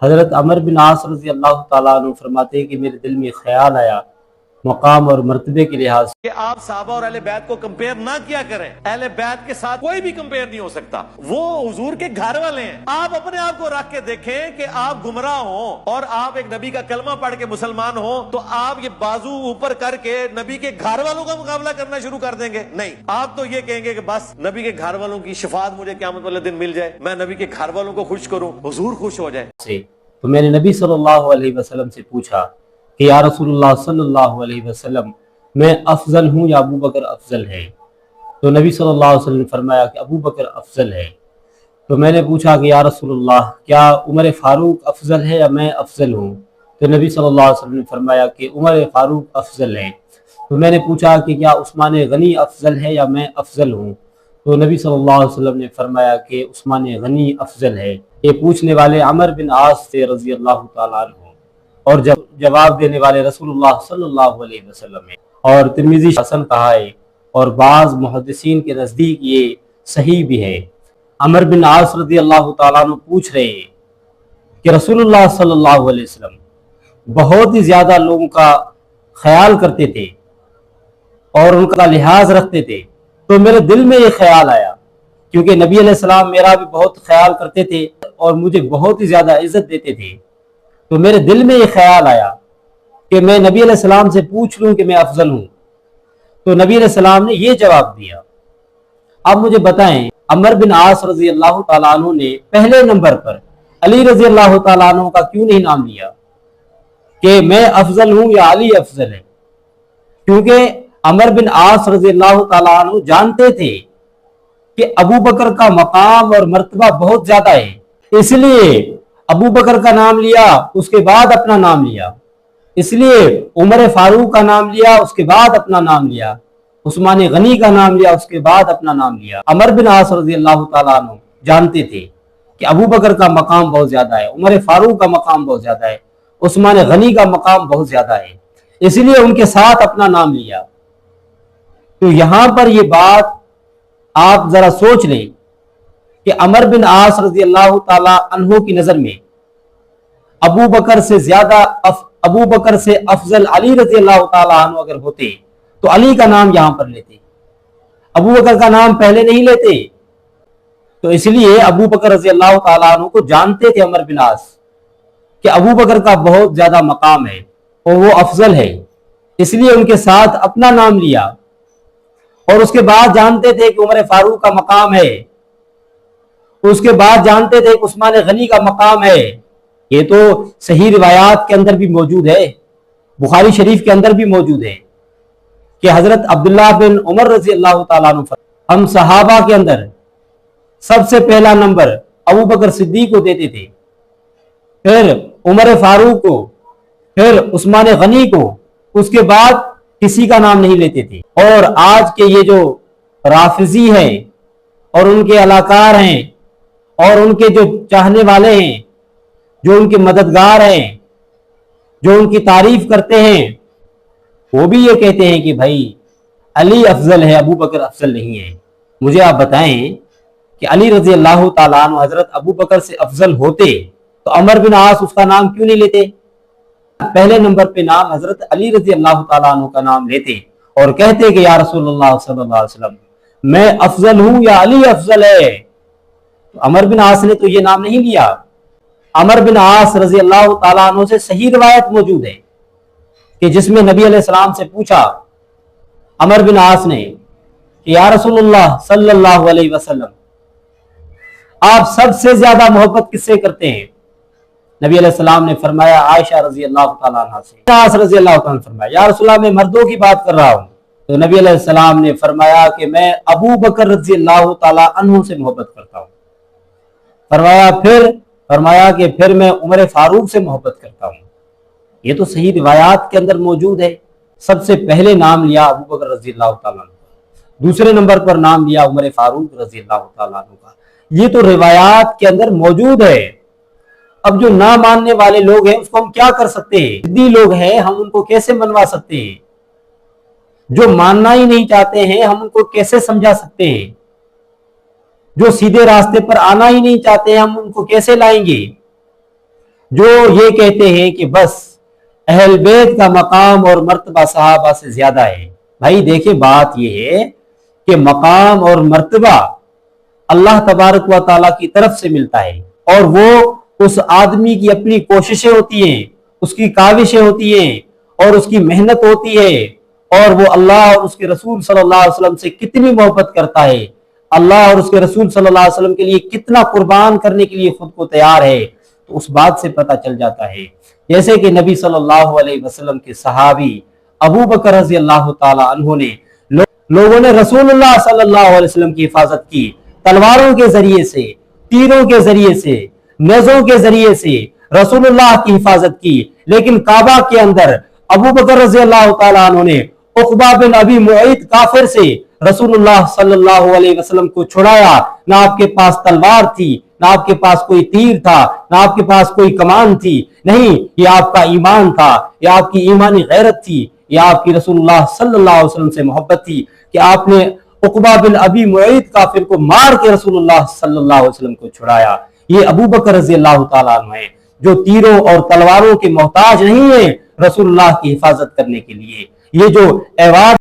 حضرت عمر بن عاص رضی اللہ تعالیٰ عنہ فرماتے ہیں کہ میرے دل میں خیال آیا مقام اور مرتبے کے لحاظ سے کہ آپ صحابہ اور اہل بیت کو کمپیئر نہ کیا کریں. اہل بیت کے ساتھ کوئی بھی کمپیئر نہیں ہو سکتا. وہ حضور کے گھر والے ہیں. آپ اپنے آپ کو رکھ کے دیکھیں کہ آپ گمراہ ہوں اور آپ ایک نبی کا کلمہ پڑھ کے مسلمان ہوں تو آپ یہ بازو اوپر کر کے نبی کے گھر والوں کا مقابلہ کرنا شروع کر دیں گے؟ نہیں. آپ تو یہ کہیں گے کہ بس نبی کے گھر والوں کی شفاعت مجھے قیامت والے دن مل جائے, میں نبی کے گھر والوں کو خوش کروں, حضور خوش ہو جائے. تو میں نے نبی صلی اللہ علیہ وسلم سے پوچھا کہ یا رسول اللہ صلی اللہ علیہ وسلم, میں افضل ہوں یا ابو بکر افضل ہے؟ تو نبی صلی اللہ علیہ وسلم نے فرمایا کہ ابو بکر افضل ہے. تو میں نے پوچھا کہ یا رسول اللہ, کیا عمر فاروق افضل ہے یا میں افضل ہوں؟ تو نبی صلی اللہ علیہ وسلم نے فرمایا کہ عمر فاروق افضل ہے. تو میں نے پوچھا کہ کیا عثمان غنی افضل ہے یا میں افضل ہوں؟ تو نبی صلی اللہ علیہ وسلم نے فرمایا کہ عثمان غنی افضل ہے. یہ پوچھنے والے عمر بن عاص سے رضی اللہ تعالیٰ عنہ, اور جواب دینے والے رسول اللہ صلی اللہ علیہ وسلم ہے. اور ترمذی حسن کہا ہے, اور بعض محدثین کے نزدیک یہ صحیح بھی ہے. عمر بن عاص رضی اللہ تعالیٰ عنہ پوچھ رہے ہیں کہ رسول اللہ صلی اللہ علیہ وسلم بہت ہی زیادہ لوگوں کا خیال کرتے تھے اور ان کا لحاظ رکھتے تھے. تو میرے دل میں یہ خیال آیا, کیونکہ نبی علیہ السلام میرا بھی بہت خیال کرتے تھے اور مجھے بہت ہی زیادہ عزت دیتے تھے. تو میرے دل میں یہ خیال آیا کہ میں نبی علیہ السلام سے پوچھ لوں کہ میں افضل ہوں. تو نبی علیہ السلام نے یہ جواب دیا. اب مجھے بتائیں, عمر بن عاص رضی اللہ تعالیٰ عنہ نے پہلے نمبر پر علی رضی اللہ تعالیٰ عنہ کا کیوں نہیں نام لیا کہ میں افضل ہوں یا علی افضل ہے؟ کیونکہ عمر بن عاص رضی اللہ تعالیٰ عنہ جانتے تھے کہ ابو بکر کا مقام اور مرتبہ بہت زیادہ ہے, اس لیے ابو بکر کا نام لیا, اس کے بعد اپنا نام لیا. اس لیے عمر فاروق کا نام لیا, اس کے بعد اپنا نام لیا. عثمان غنی کا نام لیا, اس کے بعد اپنا نام لیا. عمر بن عاص رضی اللہ تعالیٰ عنہ جانتے تھے کہ ابو بکر کا مقام بہت زیادہ ہے, عمر فاروق کا مقام بہت زیادہ ہے, عثمان غنی کا مقام بہت زیادہ ہے, اس لیے ان کے ساتھ اپنا نام لیا. تو یہاں پر یہ بات آپ ذرا سوچ لیں کہ عمر بن عاص رضی اللہ تعالی عنہ کی نظر میں ابو بکر سے افضل علی رضی اللہ تعالی عنہ اگر ہوتے تو علی کا نام یہاں پر لیتے, ابو بکر کا نام پہلے نہیں لیتے. تو اس لیے ابو بکر رضی اللہ تعالی عنہ کو جانتے تھے عمر بن عاص کہ ابو بکر کا بہت زیادہ مقام ہے اور وہ افضل ہے, اس لیے ان کے ساتھ اپنا نام لیا. اور اس کے بعد جانتے تھے کہ عمر فاروق کا مقام ہے, اس کے بعد جانتے تھے کہ عثمان غنی کا مقام ہے. یہ تو صحیح روایات کے اندر بھی موجود ہے, بخاری شریف کے اندر بھی موجود ہے کہ حضرت عبداللہ بن عمر رضی اللہ تعالیٰ عنہ ہم صحابہ کے اندر سب سے پہلا نمبر ابو بکر صدیق کو دیتے تھے, پھر عمر فاروق کو, پھر عثمان غنی کو, اس کے بعد کسی کا نام نہیں لیتے تھے. اور آج کے یہ جو رافضی ہیں اور ان کے علاقار ہیں اور ان کے جو چاہنے والے ہیں, جو ان کے مددگار ہیں, جو ان کی تعریف کرتے ہیں, وہ بھی یہ کہتے ہیں کہ بھائی علی افضل ہے, ابو بکر افضل نہیں ہے. مجھے آپ بتائیں کہ علی رضی اللہ تعالیٰ عنہ حضرت ابو بکر سے افضل ہوتے تو عمر بن عاص اس کا نام کیوں نہیں لیتے؟ پہلے نمبر پہ نام حضرت علی رضی اللہ تعالیٰ عنہ کا نام لیتے اور کہتے کہ یا رسول اللہ صلی اللہ علیہ وسلم میں افضل ہوں یا علی افضل ہے. تو عمر بن عاص نے تو یہ نام نہیں لیا. عمر بن عاص رضی اللہ تعالیٰ عنہ سے صحیح روایت موجود ہے کہ جس میں نبی علیہ السلام سے پوچھا عمر بن عاص نے کہ یا رسول اللہ صلی اللہ علیہ وسلم آپ سب سے زیادہ محبت کس سے کرتے ہیں؟ نبی علیہ السلام نے فرمایا عائشہ رضی اللہ تعالیٰ عنہ سے. عاص رضی اللہ تعالیٰ عنہ نے فرمایا یا رسول اللہ میں مردوں کی بات کر رہا ہوں. تو نبی علیہ السلام نے فرمایا کہ میں ابو بکر رضی اللہ تعالیٰ عنہ سے محبت کرتا ہوں. فرمایا کہ پھر میں عمر فاروق سے محبت کرتا ہوں. یہ تو صحیح روایات کے اندر موجود ہے. سب سے پہلے نام لیا ابو بکر رضی اللہ تعالیٰ عنہ کا, دوسرے نمبر پر نام لیا عمر فاروق رضی اللہ تعالیٰ عنہ کا. یہ تو روایات کے اندر موجود ہے. اب جو نہ ماننے والے لوگ ہیں اس کو ہم کیا کر سکتے ہیں؟ ضدی لوگ ہیں, ہم ان کو کیسے منوا سکتے ہیں؟ جو ماننا ہی نہیں چاہتے ہیں ہم ان کو کیسے سمجھا سکتے ہیں؟ جو سیدھے راستے پر آنا ہی نہیں چاہتے ہیں ہم ان کو کیسے لائیں گے؟ جو یہ کہتے ہیں کہ بس اہل بیت کا مقام اور مرتبہ صحابہ سے زیادہ ہے۔ بھائی دیکھیں بات یہ ہے کہ مقام اور مرتبہ اللہ تبارک و تعالیٰ کی طرف سے ملتا ہے، اور وہ اس آدمی کی اپنی کوششیں ہوتی ہیں، اس کی کاوشیں ہوتی ہیں، اور اس کی محنت ہوتی ہے، اور وہ اللہ اور اس کے رسول صلی اللہ علیہ وسلم سے کتنی محبت کرتا ہے، اللہ اور اس کے رسول صلی اللہ علیہ وسلم کے لیے کتنا قربان کرنے کے لیے خود کو تیار ہے، تو اس بات سے پتہ چل جاتا ہے۔ جیسے کہ نبی صلی اللہ علیہ وسلم کے صحابی ابو بکر رضی اللہ تعالی عنہ نے لوگوں نے رسول اللہ صلی اللہ علیہ وسلم کی حفاظت کی، تلواروں کے ذریعے سے، تیروں کے ذریعے سے، نیزوں کے ذریعے سے رسول اللہ کی حفاظت کی، لیکن کعبہ کے اندر ابو بکر رضی اللہ تعالیٰ عنہ نے عقبہ بن ابی معیط کافر سے رسول اللہ صلی اللہ علیہ وسلم کو چھڑایا۔ نہ آپ کے پاس تلوار تھی، نہ آپ کے پاس کوئی تیر تھا، نہ آپ کے پاس کوئی کمان تھی، نہیں، یہ آپ کا ایمان تھا، یہ آپ کی ایمانی غیرت تھی، یہ آپ کی رسول اللہ صلی اللہ علیہ وسلم سے محبت تھی کہ آپ نے عقبہ بن ابی معیط کافر کو مار کے رسول اللہ صلی اللہ علیہ وسلم کو چھڑایا۔ یہ ابو بکر رضی اللہ تعالیٰ عنہ ہیں جو تیروں اور تلواروں کے محتاج نہیں ہیں رسول اللہ کی حفاظت کرنے کے لیے۔ یہ جو ایوارڈ